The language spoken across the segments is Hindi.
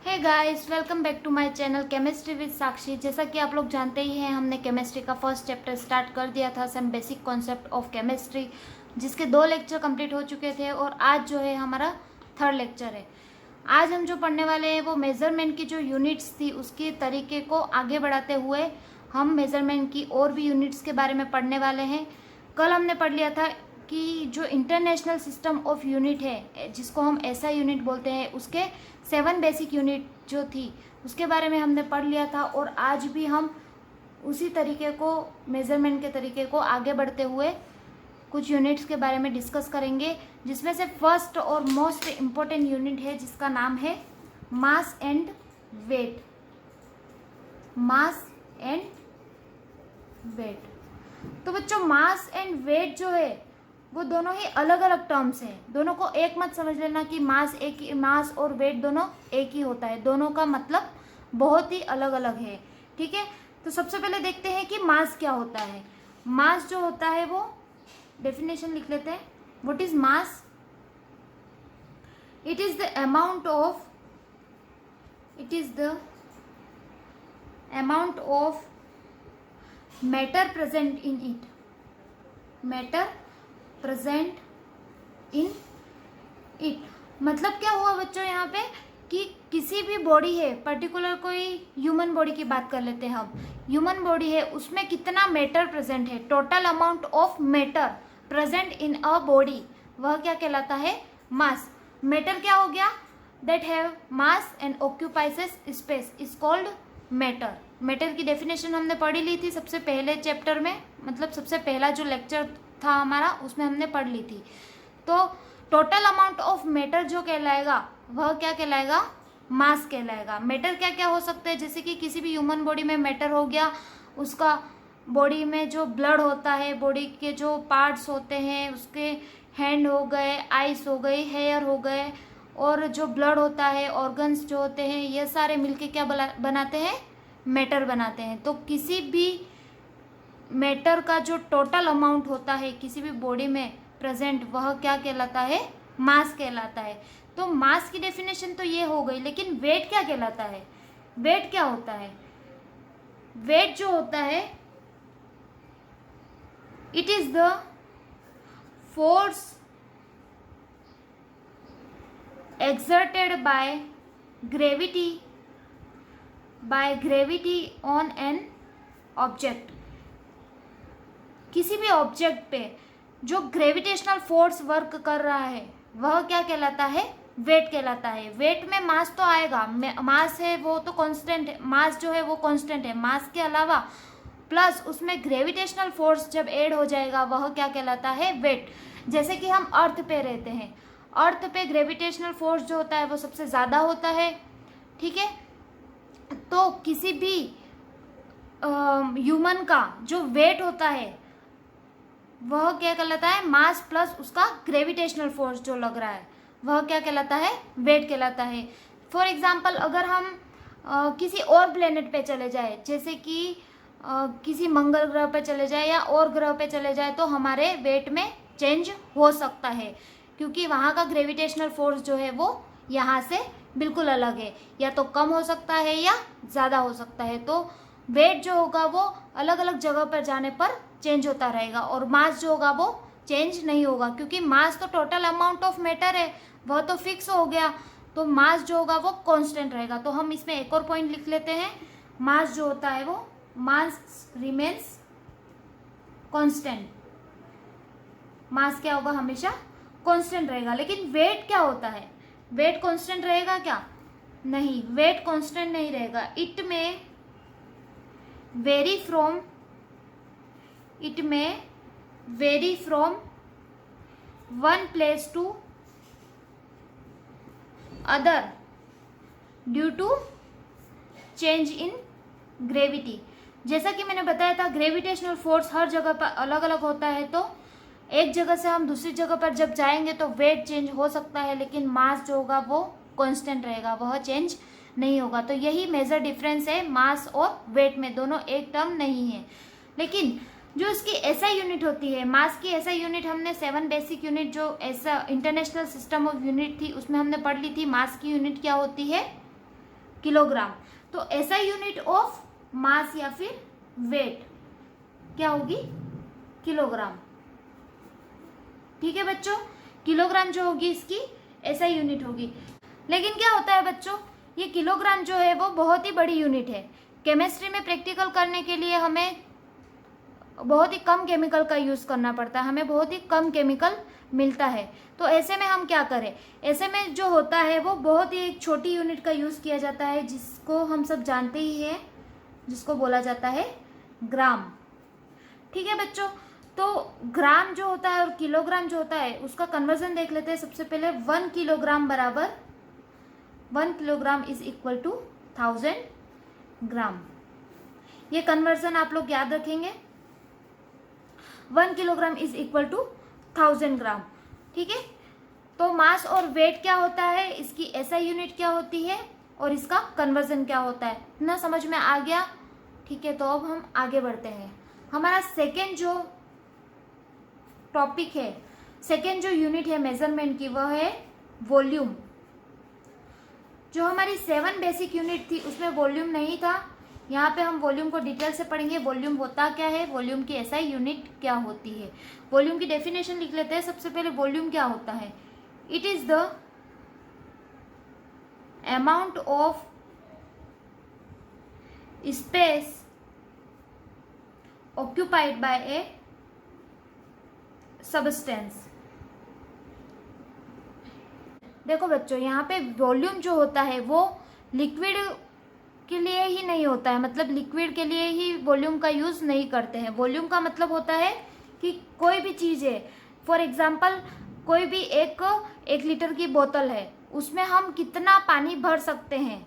Hey guys, welcome back to my channel chemistry with Sakshi. जैसा कि आप लोग जानते ही हैं, हमने केमिस्ट्री का फर्स्ट चैप्टर स्टार्ट कर दिया था, some basic concept of chemistry, जिसके 2 लेक्चर कंप्लीट हो चुके थे और आज जो है हमारा 3rd लेक्चर है। आज हम जो पढ़ने वाले हैं वो मेज़रमेंट की जो यूनिट्स थी उसके तरीके को आगे बढ़ाते हुए हम मेज़रमेंट की और भी यूनिट्स के बारे में पढ़ने वाले हैं। कल हमने पढ़ लिया था कि जो इंटरनेशनल सिस्टम ऑफ यूनिट है, जिसको हम ऐसा यूनिट बोलते हैं, उसके 7 बेसिक यूनिट जो थी उसके बारे में हमने पढ़ लिया था। और आज भी हम उसी तरीके को, मेज़रमेंट के तरीके को आगे बढ़ते हुए कुछ यूनिट्स के बारे में डिस्कस करेंगे, जिसमें से फर्स्ट और मोस्ट इम्पोर्टेंट यूनिट है जिसका नाम है mass and weight. Mass and weight. तो बच्चों, मास एंड वेट जो है वो दोनों ही अलग अलग टर्म्स हैं। दोनों को एक मत समझ लेना कि मास और वेट दोनों एक ही होता है। दोनों का मतलब बहुत ही अलग अलग है। ठीक है, तो सबसे पहले देखते हैं कि मास क्या होता है। मास जो होता है वो डेफिनेशन लिख लेते हैं। What is mass? It is the amount of matter present in it. Matter present in it मतलब क्या हुआ बच्चों यहाँ पे कि किसी भी बॉडी है, पर्टिकुलर कोई ह्यूमन बॉडी की बात कर लेते हैं हम। ह्यूमन बॉडी है, उसमें कितना मैटर प्रेजेंट है, total amount of matter present in a body, वह क्या कहलाता है? मास। मैटर क्या हो गया? That have mass and occupies space is called matter. Matter की डेफिनेशन हमने पढ़ी ली थी सबसे पहले चैप्टर में, मतलब सबसे पहला जो लेक्चर था हमारा उसमें हमने पढ़ ली थी। तो टोटल अमाउंट ऑफ मैटर जो कहलाएगा वह क्या कहलाएगा? मास कहलाएगा। मैटर क्या क्या हो सकते हैं? जैसे कि किसी भी ह्यूमन बॉडी में मैटर हो गया, उसका बॉडी में जो ब्लड होता है, बॉडी के जो पार्ट्स होते हैं, उसके हैंड हो गए, आइस हो गई, हेयर हो गए, और जो ब्लड होता है, ऑर्गन्स जो होते हैं, ये सारे मिलके क्या बनाते हैं? मैटर बनाते हैं। तो किसी भी मैटर का जो टोटल अमाउंट होता है किसी भी बॉडी में प्रेजेंट, वह क्या कहलाता है? मास कहलाता है। तो मास की डेफिनेशन तो ये हो गई, लेकिन वेट क्या कहलाता है? वेट क्या होता है? वेट जो होता है, it is the force exerted by gravity on an object। किसी भी ऑब्जेक्ट पे जो ग्रेविटेशनल फोर्स वर्क कर रहा है वह क्या कहलाता है? वेट कहलाता है। वेट में मास तो आएगा, मास है वो तो कांस्टेंट है, मास जो है वो कांस्टेंट है। मास के अलावा प्लस उसमें ग्रेविटेशनल फोर्स जब ऐड हो जाएगा वह क्या कहलाता है? वेट। जैसे कि हम अर्थ पे रहते हैं, अर्थ पे ग्रेविटेशनल फोर्स जो होता है वो सबसे ज़्यादा होता है। ठीक है, तो किसी भी ह्यूमन का जो वेट होता है वह क्या कहलाता है? मास प्लस उसका ग्रेविटेशनल फोर्स जो लग रहा है वह क्या कहलाता है? वेट कहलाता है। फॉर एग्जाम्पल, अगर हम किसी और प्लेनेट पे चले जाए, जैसे कि किसी मंगल ग्रह पे चले जाए या और ग्रह पे चले जाए, तो हमारे वेट में चेंज हो सकता है, क्योंकि वहाँ का ग्रेविटेशनल फोर्स जो है वो यहाँ से बिल्कुल अलग है, या तो कम हो सकता है या ज़्यादा हो सकता है। तो वेट जो होगा वो अलग अलग जगह पर जाने पर चेंज होता रहेगा, और मास जो होगा वो चेंज नहीं होगा, क्योंकि मास तो टोटल अमाउंट ऑफ मैटर है, वह तो फिक्स हो गया। तो मास जो होगा वो कांस्टेंट रहेगा। तो हम इसमें एक और पॉइंट लिख लेते हैं। मास जो होता है वो मास रिमेन्स कांस्टेंट। मास क्या होगा? हमेशा कांस्टेंट रहेगा। लेकिन वेट क्या होता है? वेट कांस्टेंट रहेगा क्या? नहीं, वेट कांस्टेंट नहीं रहेगा। It may vary from one place to other due to change in gravity. जैसा कि मैंने बताया था, ग्रेविटेशनल फोर्स हर जगह पर अलग अलग होता है, तो एक जगह से हम दूसरी जगह पर जब जाएंगे तो वेट चेंज हो सकता है, लेकिन मास जो होगा वो कांस्टेंट रहेगा, वह चेंज नहीं होगा। तो यही मेजर डिफरेंस है मास और वेट में, दोनों एक टर्म नहीं है। लेकिन जो इसकी एसआई यूनिट होती है, मास की एसआई यूनिट हमने 7 बेसिक यूनिट जो ऐसा इंटरनेशनल सिस्टम ऑफ यूनिट थी उसमें हमने पढ़ ली थी। मास की यूनिट क्या होती है? किलोग्राम। तो SI यूनिट ऑफ मास या फिर वेट क्या होगी? किलोग्राम। ठीक है बच्चों, किलोग्राम जो होगी इसकी SI यूनिट होगी। लेकिन क्या होता है बच्चों, ये किलोग्राम जो है वो बहुत ही बड़ी यूनिट है। केमिस्ट्री में प्रैक्टिकल करने के लिए हमें बहुत ही कम केमिकल का यूज करना पड़ता है, हमें बहुत ही कम केमिकल मिलता है। तो ऐसे में हम क्या करें, ऐसे में जो होता है वो बहुत ही एक छोटी यूनिट का यूज किया जाता है, जिसको हम सब जानते ही हैं, जिसको बोला जाता है ग्राम। ठीक है बच्चों, तो ग्राम जो होता है और किलोग्राम जो होता है उसका कन्वर्जन देख लेते हैं। सबसे पहले 1 किलोग्राम बराबर 1 किलोग्राम इज इक्वल टू 1000 ग्राम। ये कन्वर्जन आप लोग याद रखेंगे। 1 किलोग्राम इज इक्वल टू 1000 ग्राम। ठीक है, तो मास और वेट क्या होता है, इसकी SI यूनिट क्या होती है और इसका कन्वर्जन क्या होता है ना, समझ में आ गया? ठीक है, तो अब हम आगे बढ़ते हैं। हमारा सेकेंड जो टॉपिक है, सेकेंड जो यूनिट है मेजरमेंट की, वह है वॉल्यूम। जो हमारी 7 बेसिक यूनिट थी उसमें वॉल्यूम नहीं था। यहाँ पे हम वॉल्यूम को डिटेल से पढ़ेंगे। वॉल्यूम होता क्या है, वॉल्यूम की SI यूनिट क्या होती है। वॉल्यूम की डेफिनेशन लिख लेते हैं। सबसे पहले वॉल्यूम क्या होता है, it is the amount of space occupied by a substance। देखो बच्चों, यहाँ पे वॉल्यूम जो होता है वो लिक्विड के लिए ही नहीं होता है, मतलब लिक्विड के लिए ही वॉल्यूम का यूज नहीं करते हैं। वॉल्यूम का मतलब होता है कि कोई भी चीज है, फॉर एग्जाम्पल कोई भी एक 1 लीटर की बोतल है, उसमें हम कितना पानी भर सकते हैं,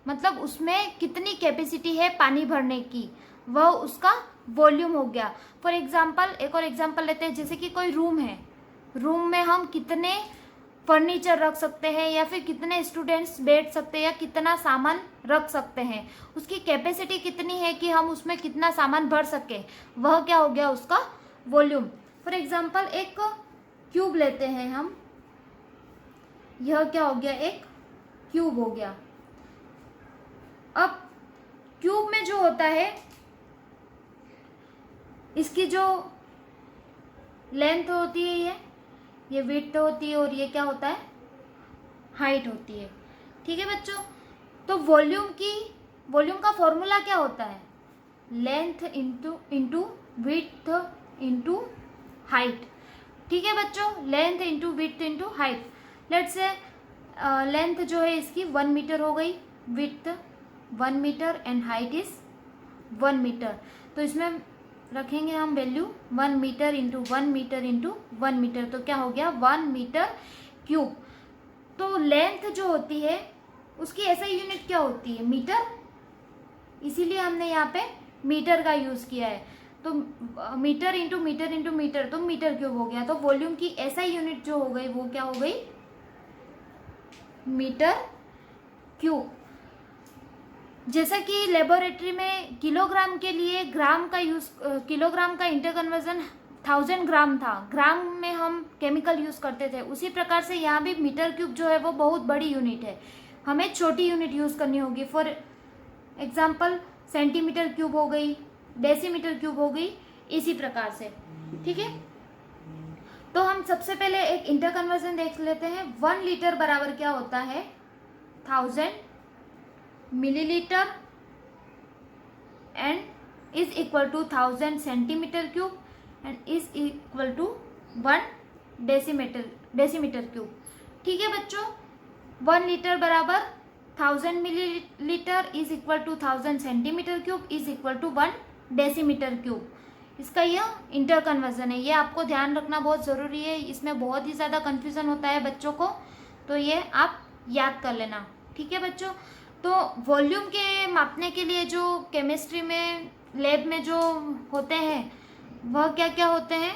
मतलब उसमें कितनी कैपेसिटी है पानी भरने की, वह उसका वॉल्यूम हो गया। फॉर एग्जाम्पल एक और एग्जाम्पल लेते हैं, जैसे कि कोई रूम है, रूम में हम कितने फर्नीचर रख सकते हैं या फिर कितने स्टूडेंट्स बैठ सकते हैं या कितना सामान रख सकते हैं, उसकी कैपेसिटी कितनी है कि हम उसमें कितना सामान भर सके, वह क्या हो गया उसका वॉल्यूम। फॉर एग्जाम्पल एक क्यूब लेते हैं हम, यह क्या हो गया, एक क्यूब हो गया। अब क्यूब में जो होता है, इसकी जो लेंथ होती है ये विड्थ होती है और ये क्या होता है, हाइट होती है। ठीक है बच्चों, तो वॉल्यूम का फॉर्मूला क्या होता है, length into width into height. ठीक है बच्चों, length into width into height. Let's say length जो है इसकी 1 मीटर हो गई, width 1 metre and height is 1 metre. तो इसमें रखेंगे हम value 1 metre into 1 metre into 1 metre, तो क्या हो गया 1 मीटर क्यूब। तो लेंथ जो होती है उसकी SI यूनिट क्या होती है, मीटर, इसीलिए हमने यहाँ पे मीटर का यूज किया है। तो metre into metre into metre, तो मीटर क्यूब हो गया। तो वॉल्यूम की SI यूनिट जो हो गई वो क्या हो गई, मीटर क्यूब। जैसा कि लेबोरेटरी में किलोग्राम के लिए ग्राम का यूज, किलोग्राम का इंटर कन्वर्जन 1000 ग्राम था, ग्राम में हम केमिकल यूज करते थे, उसी प्रकार से यहाँ भी मीटर क्यूब जो है वो बहुत बड़ी यूनिट है, हमें छोटी यूनिट यूज करनी होगी। फॉर एग्जाम्पल सेंटीमीटर क्यूब हो गई, डेसीमीटर क्यूब हो गई, इसी प्रकार से। ठीक है, तो हम सबसे पहले एक इंटर कन्वर्जन देख लेते हैं। 1 लीटर बराबर क्या होता है, 1000 millilitre and is equal to 1000 centimetre cube and is equal to 1 decimetre cube. ठीक है बच्चों, 1 लीटर बराबर 1000 millilitre is equal to 1000 centimetre cube is equal to 1 decimetre cube. इसका यह इंटर कन्वर्जन है, ये आपको ध्यान रखना बहुत ज़रूरी है, इसमें बहुत ही ज़्यादा कन्फ्यूज़न होता है बच्चों को, तो ये आप याद कर लेना। ठीक है बच्चों, तो वॉल्यूम के मापने के लिए जो केमिस्ट्री में लैब में जो होते हैं वह क्या क्या होते हैं,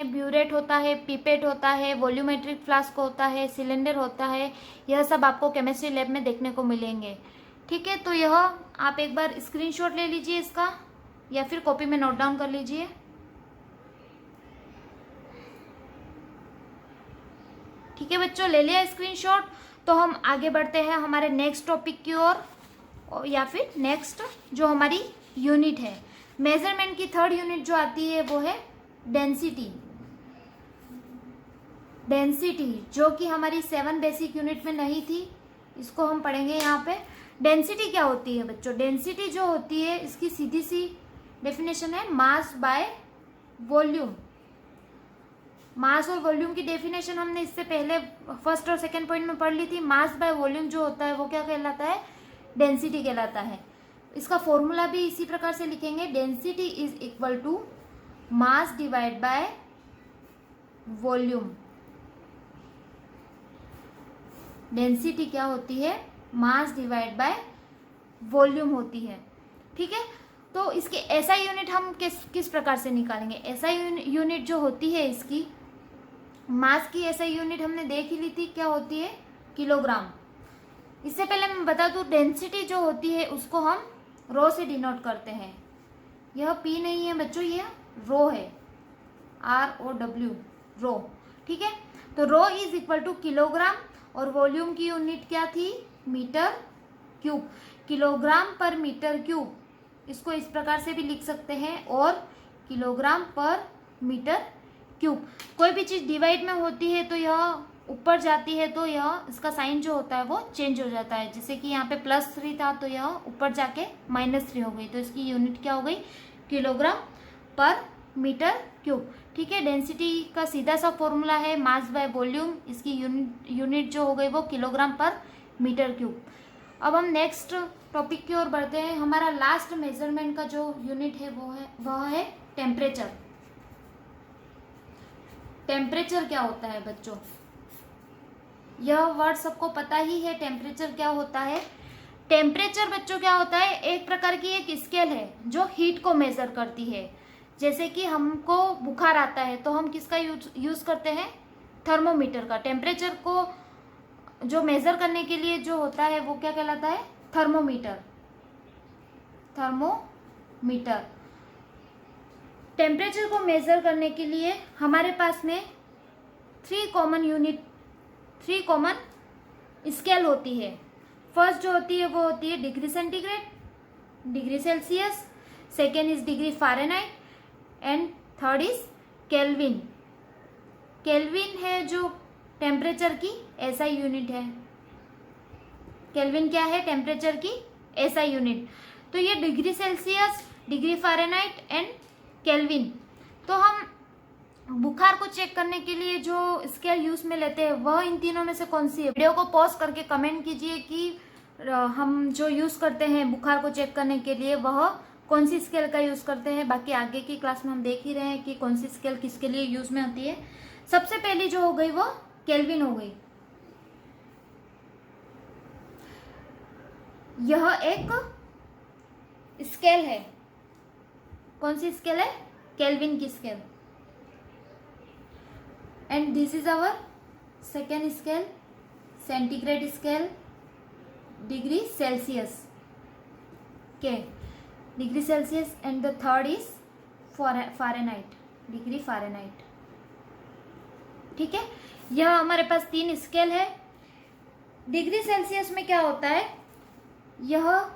ब्यूरेट होता है, पिपेट होता है, वॉल्यूमेट्रिक फ्लास्क होता है, सिलेंडर होता है, यह सब आपको केमिस्ट्री लैब में देखने को मिलेंगे। ठीक है, तो यह आप एक बार स्क्रीनशॉट ले लीजिए इसका या फिर कॉपी में नोट डाउन कर लीजिए। ठीक है बच्चों, ले लिया स्क्रीनशॉट। तो हम आगे बढ़ते हैं हमारे नेक्स्ट टॉपिक की ओर, या फिर नेक्स्ट जो हमारी यूनिट है मेजरमेंट की, थर्ड यूनिट जो आती है वो है डेंसिटी। डेंसिटी जो कि हमारी 7 बेसिक यूनिट में नहीं थी, इसको हम पढ़ेंगे यहाँ पे। डेंसिटी क्या होती है बच्चों? डेंसिटी जो होती है इसकी सीधी सी डेफिनेशन है मास बाय वॉल्यूम। मास और वॉल्यूम की डेफिनेशन हमने इससे पहले फर्स्ट और सेकंड पॉइंट में पढ़ ली थी। मास बाय वॉल्यूम जो होता है वो क्या कहलाता है? डेंसिटी कहलाता है। इसका फॉर्मूला भी इसी प्रकार से लिखेंगे, density is equal to mass divide by volume. Density क्या होती है? मास डिवाइड बाय वॉल्यूम होती है। ठीक है, तो इसके एसआई यूनिट हम किस प्रकार से निकालेंगे? एसआई यूनिट जो होती है इसकी, मास की एसआई यूनिट हमने देख ही ली थी, क्या होती है? किलोग्राम। इससे पहले मैं बता दूं, डेंसिटी जो होती है उसको हम रो से डिनोट करते हैं। यह पी नहीं है बच्चों, यह रो है, ROW, रो। ठीक है, तो rho is equal to kilogram, और वॉल्यूम की यूनिट क्या थी? Metre cube. Kilogram per metre cube, इसको इस प्रकार से भी लिख सकते हैं, और किलोग्राम पर मीटर क्यूब। कोई भी चीज डिवाइड में होती है तो यह ऊपर जाती है तो यह इसका साइन जो होता है वो चेंज हो जाता है। जैसे कि यहाँ पे +3 था तो यह ऊपर जाके -3 हो गई, तो इसकी यूनिट क्या हो गई? Kilogram per metre cube. ठीक है, डेंसिटी का सीधा सा फॉर्मूला है मास बाय वॉल्यूम, इसकी यूनिट जो हो गई वो किलोग्राम पर मीटर क्यूब। अब हम नेक्स्ट टॉपिक की ओर बढ़ते हैं। हमारा लास्ट मेजरमेंट का जो यूनिट है वह है टेम्परेचर। टेम्परेचर क्या होता है बच्चों? यह वर्ड सबको पता ही है, टेम्परेचर क्या होता है। टेम्परेचर बच्चों क्या होता है? एक प्रकार की एक स्केल है जो हीट को मेजर करती है। जैसे कि हमको बुखार आता है तो हम किसका यूज करते हैं? थर्मोमीटर का। टेम्परेचर को जो मेजर करने के लिए जो होता है वो क्या कहलाता है? थर्मोमीटर। थर्मोमीटर। टेम्परेचर को मेजर करने के लिए हमारे पास में 3 कॉमन स्केल होती है। फर्स्ट जो होती है वो होती है degree centigrade, degree Celsius, second is degree Fahrenheit, and third is kelvin. Kelvin है जो टेम्परेचर की एसआई यूनिट है। केल्विन क्या है? टेम्परेचर की एसआई यूनिट। तो ये degree Celsius, degree Fahrenheit and kelvin. तो हम बुखार को चेक करने के लिए जो स्केल यूज में लेते हैं वह इन तीनों में से कौन सी है? वीडियो को पॉज करके कमेंट कीजिए कि हम जो यूज करते हैं बुखार को चेक करने के लिए वह कौन सी स्केल का यूज करते हैं। बाकी आगे की क्लास में हम देख ही रहे हैं कि कौन सी स्केल किसके लिए यूज में होती है। सबसे पहली जो हो गई वो केल्विन हो गई। यह एक स्केल है। कौन सी स्केल है? केल्विन की scale. And this is our second scale, centigrade scale, degree Celsius के, degree Celsius, and the third is Fahrenheit, degree Fahrenheit. ठीक है, यह हमारे पास 3 स्केल है। डिग्री सेल्सियस में क्या होता है? यह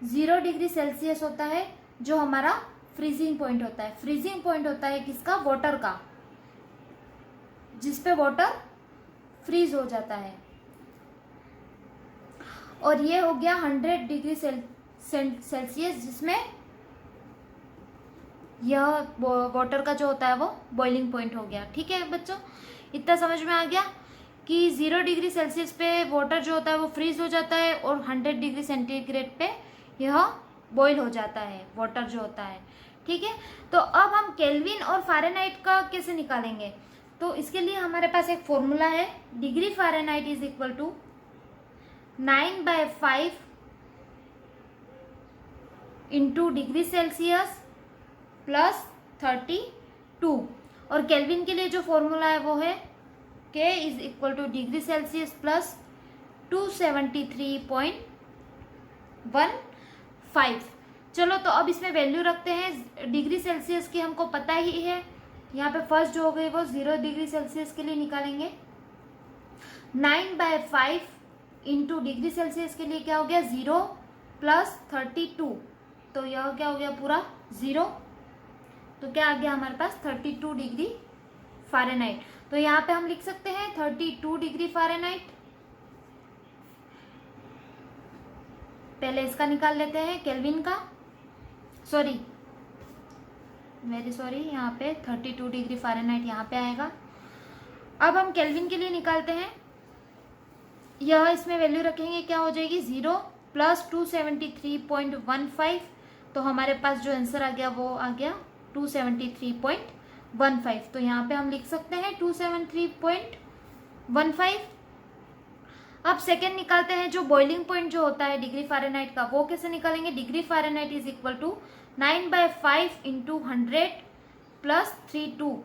0 डिग्री सेल्सियस होता है जो हमारा फ्रीजिंग पॉइंट होता है। फ्रीजिंग पॉइंट होता है किसका? वाटर का, जिस पे वाटर फ्रीज हो जाता है। और ये हो गया 100 डिग्री सेल्सियस, जिसमें यह वाटर का जो होता है वो बॉइलिंग पॉइंट हो गया। ठीक है बच्चों, इतना समझ में आ गया कि 0 डिग्री सेल्सियस पे वाटर जो होता है वो फ्रीज हो जाता है, और 100 डिग्री सेंटीग्रेड पे यह बॉईल हो जाता है वाटर जो होता है। ठीक है, तो अब हम केल्विन और फ़ारेनहाइट का कैसे निकालेंगे? तो इसके लिए हमारे पास एक फॉर्मूला है, degree Fahrenheit is equal to 9/5 into degree Celsius plus 32। और केल्विन के लिए जो फॉर्मूला है वो है K is equal two degree Celsius plus 273.15। चलो तो अब इसमें वैल्यू रखते हैं। डिग्री सेल्सियस की हमको पता ही है, यहाँ पे फर्स्ट जो हो गई वो 0 डिग्री सेल्सियस के लिए निकालेंगे। 9/5 इंटू डिग्री सेल्सियस के लिए क्या हो गया 0 प्लस 32, तो यह क्या हो गया पूरा 0, तो क्या आ गया हमारे पास 32 डिग्री फ़ारेनहाइट। तो यहाँ पे हम लिख सकते हैं 32 डिग्री फ़ारेनहाइट। पहले इसका निकाल लेते हैं केल्विन का, सॉरी वेरी सॉरी, यहाँ पे 32 डिग्री फ़ारेनहाइट यहाँ पे आएगा। अब हम केल्विन के लिए निकालते हैं, यह इसमें वैल्यू रखेंगे, क्या हो जाएगी 0 प्लस 273.15, तो हमारे पास जो आंसर आ गया वो आ गया 273.15। तो यहाँ पे हम लिख सकते हैं 273.15। अब सेकेंड निकालते हैं, जो बॉइलिंग पॉइंट जो होता है डिग्री फ़ारेनहाइट का, वो कैसे निकालेंगे, degree Fahrenheit is equal to 9/5 into 100 plus 32,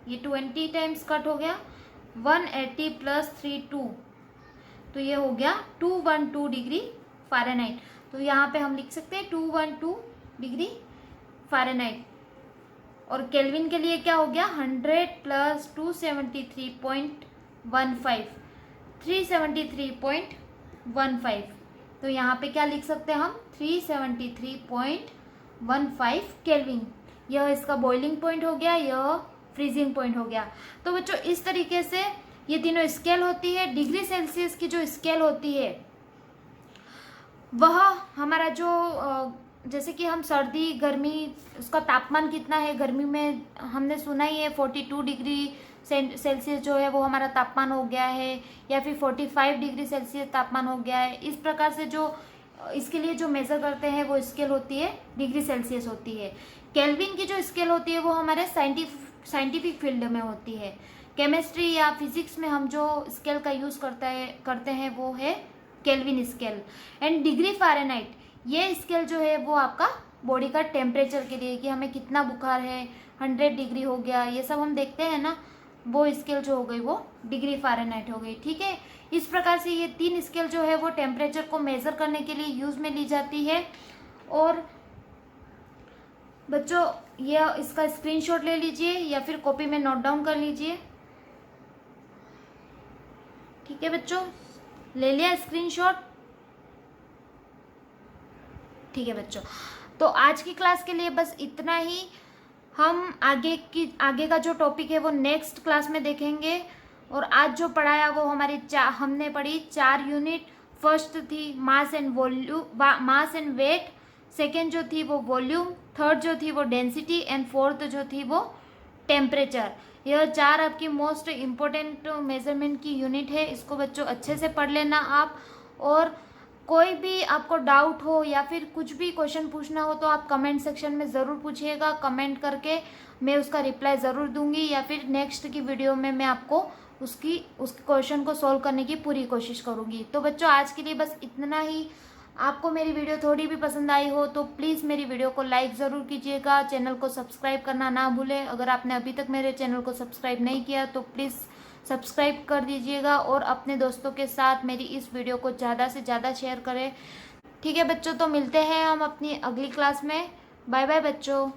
ये 20 टाइम्स कट हो गया, 180 प्लस 32, तो ये हो गया 212 डिग्री फ़ारेनहाइट। तो यहाँ पे हम लिख सकते हैं 212 डिग्री फ़ारेनहाइट। और केल्विन के लिए क्या हो गया 100 प्लस 273.15, 373.15, तो यहाँ पे क्या लिख सकते हैं हम 373.15 केल्विन। यह इसका बॉइलिंग पॉइंट हो गया, यह फ्रीजिंग पॉइंट हो गया। तो बच्चों इस तरीके से ये तीनों स्केल होती है। डिग्री सेल्सियस की जो स्केल होती है वह हमारा जो जैसे कि हम सर्दी गर्मी, उसका तापमान कितना है, गर्मी में हमने सुना ही है 42 डिग्री सेल्सियस जो है वो हमारा तापमान हो गया है, या फिर 45 डिग्री सेल्सियस तापमान हो गया है। इस प्रकार से जो इसके लिए जो मेजर करते हैं वो स्केल होती है डिग्री सेल्सियस होती है। केल्विन की जो स्केल होती है वो हमारे साइंटिफिक फील्ड में होती है। केमिस्ट्री या फिजिक्स में हम जो स्केल का यूज करते हैं वो है kelvin scale. And degree Fahrenheit, ये स्केल जो है वो आपका बॉडी का टेम्परेचर के लिए, कि हमें कितना बुखार है, 100 डिग्री हो गया, ये सब हम देखते हैं ना, वो स्केल जो हो गई वो डिग्री फ़ारेनहाइट हो गई। ठीक है, इस प्रकार से ये 3 स्केल जो है वो टेम्परेचर को मेजर करने के लिए यूज में ली जाती है। और बच्चों ये इसका स्क्रीनशॉट ले लीजिए या फिर कॉपी में नोट डाउन कर लीजिए। ठीक है बच्चों, ले लिया स्क्रीनशॉट। ठीक है बच्चों, तो आज की क्लास के लिए बस इतना ही। हम आगे का जो टॉपिक है वो नेक्स्ट क्लास में देखेंगे। और आज जो पढ़ाया वो हमने पढ़ी 4 यूनिट। फर्स्ट थी मास एंड वेट, सेकेंड जो थी वो वॉल्यूम, थर्ड जो थी वो डेंसिटी, एंड फोर्थ जो थी वो टेम्परेचर। यह 4 आपकी मोस्ट इम्पोर्टेंट मेजरमेंट की यूनिट है। इसको बच्चों अच्छे से पढ़ लेना आप। और कोई भी आपको डाउट हो या फिर कुछ भी क्वेश्चन पूछना हो तो आप कमेंट सेक्शन में ज़रूर पूछिएगा। कमेंट करके मैं उसका रिप्लाई ज़रूर दूंगी, या फिर नेक्स्ट की वीडियो में मैं आपको उस क्वेश्चन को सॉल्व करने की पूरी कोशिश करूंगी। तो बच्चों आज के लिए बस इतना ही। आपको मेरी वीडियो थोड़ी भी पसंद आई हो तो प्लीज़ मेरी वीडियो को लाइक ज़रूर कीजिएगा। चैनल को सब्सक्राइब करना ना भूलें। अगर आपने अभी तक मेरे चैनल को सब्सक्राइब नहीं किया तो प्लीज़ सब्सक्राइब कर दीजिएगा, और अपने दोस्तों के साथ मेरी इस वीडियो को ज़्यादा से ज़्यादा शेयर करें। ठीक है बच्चों, तो मिलते हैं हम अपनी अगली क्लास में। बाय बाय बच्चों।